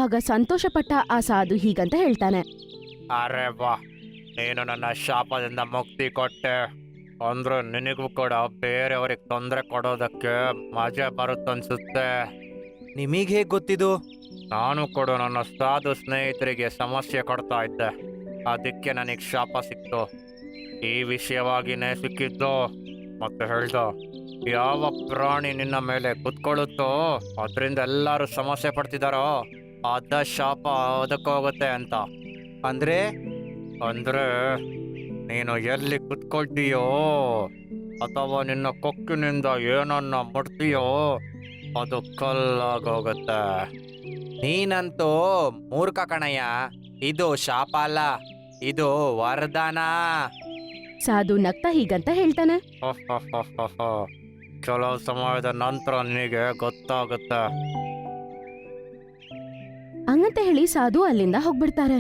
ಆಗ ಸಂತೋಷಪಟ್ಟ ಆ ಸಾಧು ಹೀಗಂತ ಹೇಳ್ತಾನೆ. ಅರೆ ವಾ, ನೀನು ನನ್ನ ಶಾಪದಿಂದ ಮುಕ್ತಿ ಕೊಟ್ಟೆ. ಅಂದ್ರೆ ನಿನಗೂ ಕೂಡ ಬೇರೆಯವ್ರಿಗೆ ತೊಂದರೆ ಕೊಡೋದಕ್ಕೆ ಮಜಾ ಬರುತ್ತನ್ಸುತ್ತೆ. ನಿಮಗೆ ಹೇಗೆ ಗೊತ್ತಿದು? ನಾನು ಕೂಡ ನನ್ನ ಸಾಧು ಸ್ನೇಹಿತರಿಗೆ ಸಮಸ್ಯೆ ಕೊಡ್ತಾ ಇದ್ದೆ, ಅದಕ್ಕೆ ನನಗೆ ಶಾಪ ಸಿಕ್ತು. ಈ ವಿಷಯವಾಗಿನೇ ಸಿಕ್ಕಿದ್ದು. ಮತ್ತೆ ಹೇಳ್ದ, ಯಾವ ಪ್ರಾಣಿ ನಿನ್ನ ಮೇಲೆ ಕುತ್ಕೊಳ್ಳುತ್ತೋ ಅದರಿಂದ ಎಲ್ಲರೂ ಸಮಸ್ಯೆ ಪಡ್ತಿದಾರೋ ಅದ ಶಾಪ ಅದಕ್ಕೆ ಹೋಗುತ್ತೆ ಅಂತ. ಅಂದ್ರೆ ಅಂದ್ರೆ ನೀನು ಎಲ್ಲಿ ಕುತ್ಕೊಳ್ತೀಯೋ ಅಥವಾ ನಿನ್ನ ಕೊಕ್ಕಿನಿಂದ ಏನನ್ನ ಮುಟ್ತೀಯೋ ಅದು ಕಲ್ಲಾಗೋಗುತ್ತೆ. ನೀನಂತೂ ಮೂರ್ಖ ಕಣಯ್ಯ. ಇದು ಶಾಪ ಅಲ್ಲ, ಇದು ವರದಾನ. ಸಾಧು ನಗ್ತಾ ಹೀಗಂತ ಹೇಳ್ತಾನೆ. ಕೆಲವು ಸಮಯದ ನಂತರ ನಿನಗೆ ಗೊತ್ತಾಗುತ್ತೆ. ಹಂಗಂತ ಹೇಳಿ ಸಾಧು ಅಲ್ಲಿಂದ ಹೋಗ್ಬಿಡ್ತಾರೆ.